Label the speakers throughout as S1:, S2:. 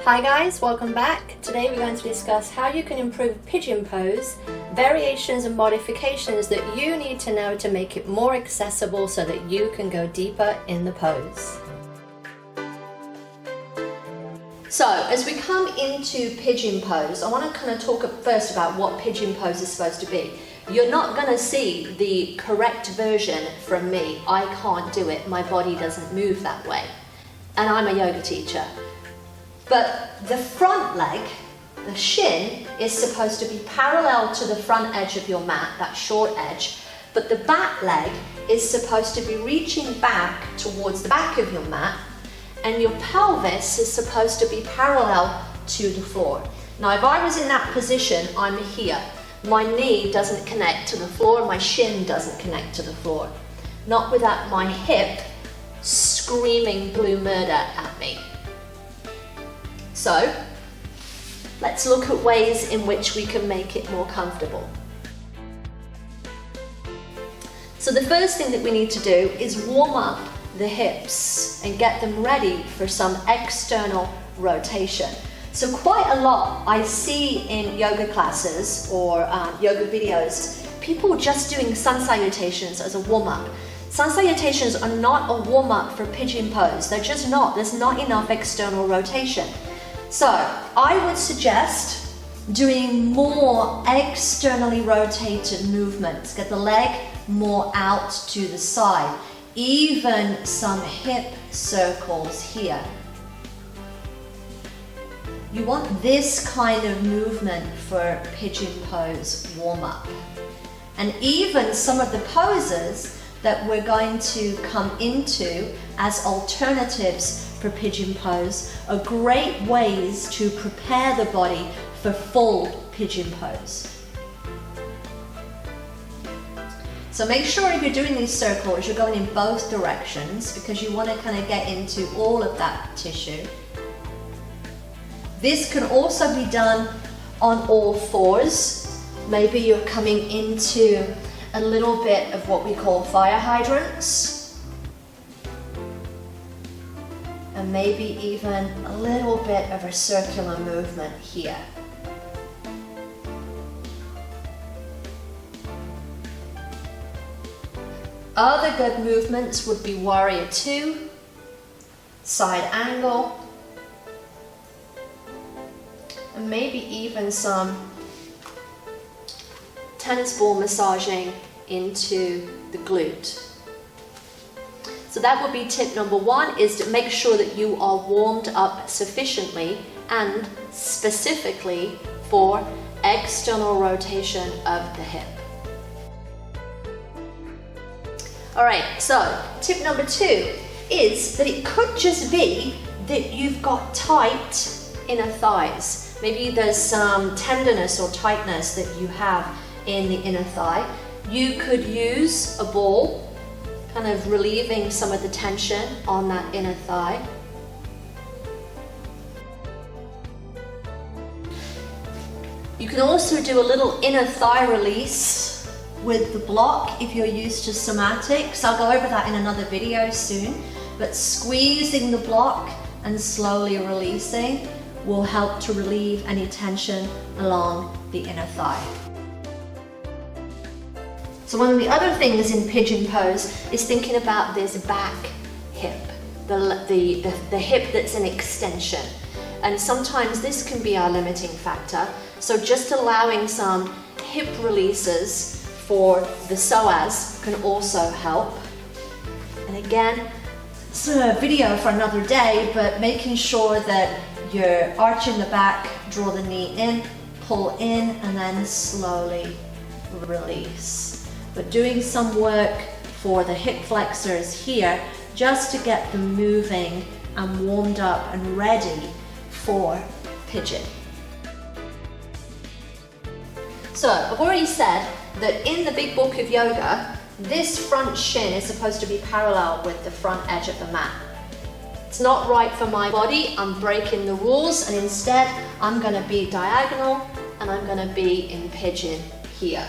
S1: Hi guys, welcome back. Today we're going to discuss how you can improve pigeon pose, variations and modifications that you need to know to make it more accessible so that you can go deeper in the pose. So as we come into pigeon pose, I want to kind of talk first about what pigeon pose is supposed to be. You're not going to see the correct version from me. I can't do it. My body doesn't move that way. And I'm a yoga teacher. But the front leg, the shin, is supposed to be parallel to the front edge of your mat, that short edge. But the back leg is supposed to be reaching back towards the back of your mat, and your pelvis is supposed to be parallel to the floor. Now, if I was in that position, I'm here. My knee doesn't connect to the floor, my shin doesn't connect to the floor. Not without my hip screaming blue murder at me. So, let's look at ways in which we can make it more comfortable. So the first thing that we need to do is warm up the hips and get them ready for some external rotation. So quite a lot I see in yoga classes or yoga videos, people just doing sun salutations as a warm-up. Sun salutations are not a warm-up for pigeon pose. They're just not. There's not enough external rotation. So I would suggest doing more externally rotated movements. Get the leg more out to the side. Even some hip circles here. You want this kind of movement for pigeon pose warm-up. And even some of the poses that we're going to come into as alternatives for pigeon pose are great ways to prepare the body for full pigeon pose. So make sure if you're doing these circles, you're going in both directions because you want to kind of get into all of that tissue. This can also be done on all fours. Maybe you're coming into a little bit of what we call fire hydrants. And maybe even a little bit of a circular movement here. Other good movements would be warrior two, side angle, and maybe even some tennis ball massaging into the glute. So that would be tip number one, is to make sure that you are warmed up sufficiently and specifically for external rotation of the hip. All right, so tip number two is that it could just be that you've got tight inner thighs. Maybe there's some tenderness or tightness that you have in the inner thigh. You could use a ball, kind of relieving some of the tension on that inner thigh. You can also do a little inner thigh release with the block if you're used to somatics. I'll go over that in another video soon, but squeezing the block and slowly releasing will help to relieve any tension along the inner thigh. So one of the other things in pigeon pose is thinking about this back hip, the hip that's an extension. And sometimes this can be our limiting factor. So just allowing some hip releases for the psoas can also help. And again, it's a video for another day, but making sure that you're arching the back, draw the knee in, pull in, and then slowly release. But doing some work for the hip flexors here just to get them moving and warmed up and ready for pigeon. So I've already said that in the big book of yoga, this front shin is supposed to be parallel with the front edge of the mat. It's not right for my body. I'm breaking the rules, and instead I'm going to be diagonal and I'm going to be in pigeon here.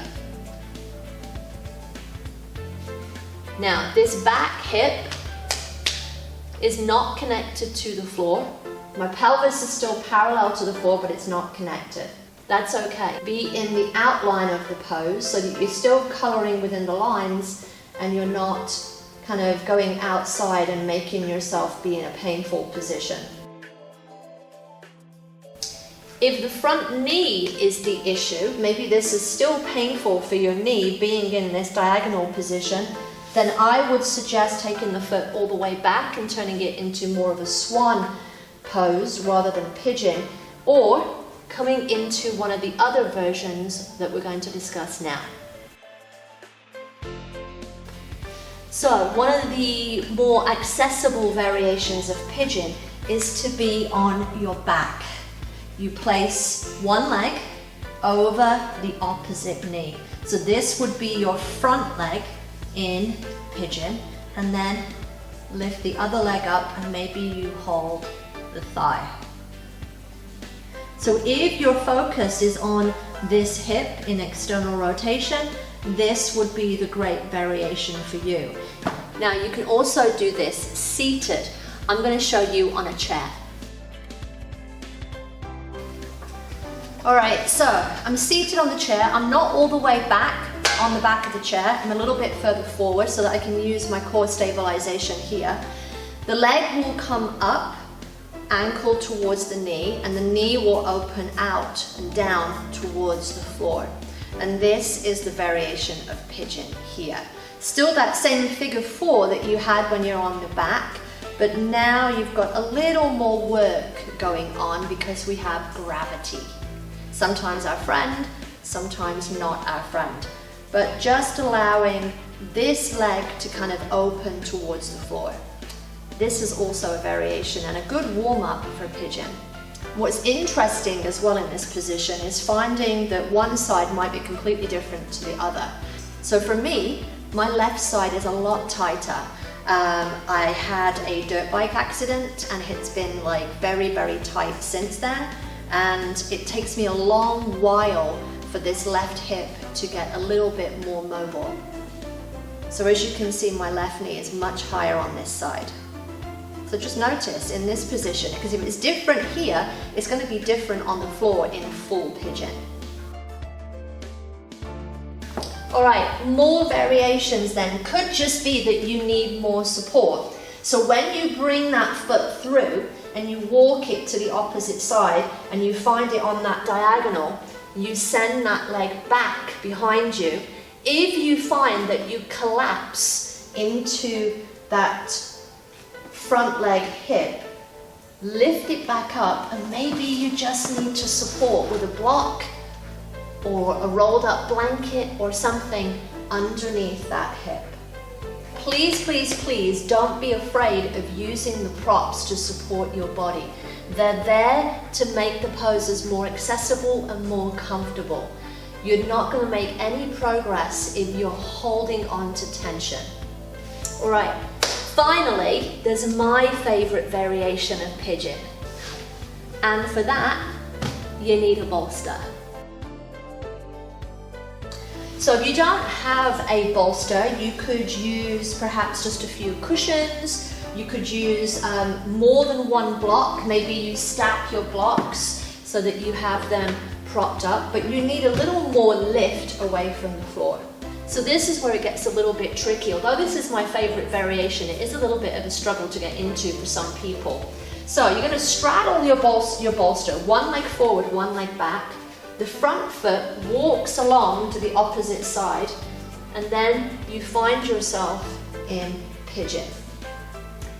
S1: Now, this back hip is not connected to the floor. My pelvis is still parallel to the floor, but it's not connected. That's okay. Be in the outline of the pose so that you're still coloring within the lines and you're not kind of going outside and making yourself be in a painful position. If the front knee is the issue, maybe this is still painful for your knee being in this diagonal position, then I would suggest taking the foot all the way back and turning it into more of a swan pose rather than pigeon, or coming into one of the other versions that we're going to discuss now. So one of the more accessible variations of pigeon is to be on your back. You place one leg over the opposite knee. So this would be your front leg in pigeon, and then lift the other leg up and maybe you hold the thigh. So if your focus is on this hip in external rotation, this would be the great variation for you. Now you can also do this seated. I'm going to show you on a chair. Alright, so I'm seated on the chair. I'm not all the way back on the back of the chair. I'm a little bit further forward so that I can use my core stabilization here. The leg will come up, ankle towards the knee, and the knee will open out and down towards the floor. And this is the variation of pigeon here. Still that same figure 4 that you had when you're on the back, but now you've got a little more work going on because we have gravity. Sometimes our friend, sometimes not our friend. But just allowing this leg to kind of open towards the floor. This is also a variation and a good warm-up for pigeon. What's interesting as well in this position is finding that one side might be completely different to the other. So for me, my left side is a lot tighter. I had a dirt bike accident and it's been like very, very tight since then. And it takes me a long while for this left hip to get a little bit more mobile. So as you can see, my left knee is much higher on this side. So just notice in this position, because if it's different here, it's going to be different on the floor in full pigeon. Alright, more variations then could just be that you need more support. So when you bring that foot through and you walk it to the opposite side and you find it on that diagonal, you send that leg back behind you. If you find that you collapse into that front leg hip, lift it back up, and maybe you just need to support with a block or a rolled up blanket or something underneath that hip. Please, please, please don't be afraid of using the props to support your body. They're there to make the poses more accessible and more comfortable. You're not going to make any progress if you're holding on to tension. Alright, finally, there's my favorite variation of pigeon. And for that, you need a bolster. So if you don't have a bolster, you could use perhaps just a few cushions. You could use more than one block. Maybe you stack your blocks so that you have them propped up, but you need a little more lift away from the floor. So this is where it gets a little bit tricky. Although this is my favorite variation, it is a little bit of a struggle to get into for some people. So you're going to straddle your bolster, one leg forward, one leg back. The front foot walks along to the opposite side, and then you find yourself in pigeon.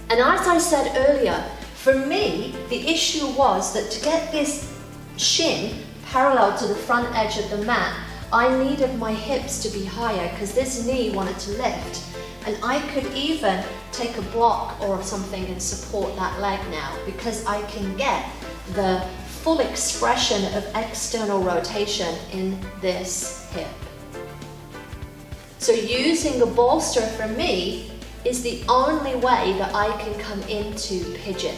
S1: And as I said earlier, for me, the issue was that to get this shin parallel to the front edge of the mat, I needed my hips to be higher because this knee wanted to lift. And I could even take a block or something and support that leg now because I can get the full expression of external rotation in this hip. So using the bolster for me is the only way that I can come into pigeon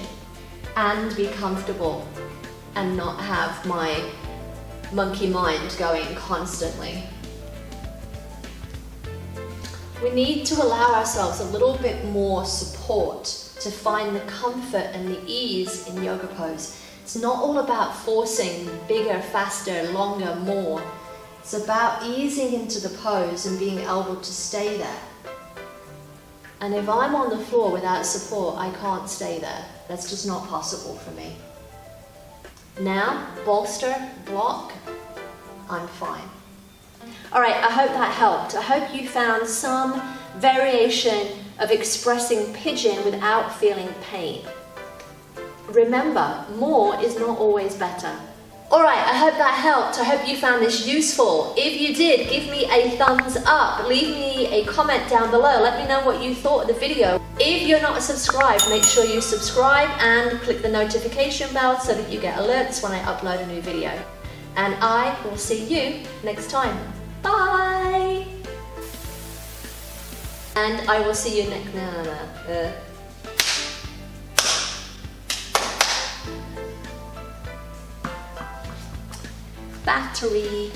S1: and be comfortable and not have my monkey mind going constantly. We need to allow ourselves a little bit more support to find the comfort and the ease in yoga pose. It's not all about forcing bigger, faster, longer, more. It's about easing into the pose and being able to stay there. And if I'm on the floor without support, I can't stay there. That's just not possible for me. Now, bolster, block, I'm fine. All right, I hope that helped. I hope you found some variation of expressing pigeon without feeling pain. Remember, more is not always better. All right, I hope that helped. I hope you found this useful. If you did, give me a thumbs up. Leave me a comment down below. Let me know what you thought of the video. If you're not subscribed, make sure you subscribe and click the notification bell so that you get alerts when I upload a new video. And I will see you next time. Bye! And I will see you next... battery.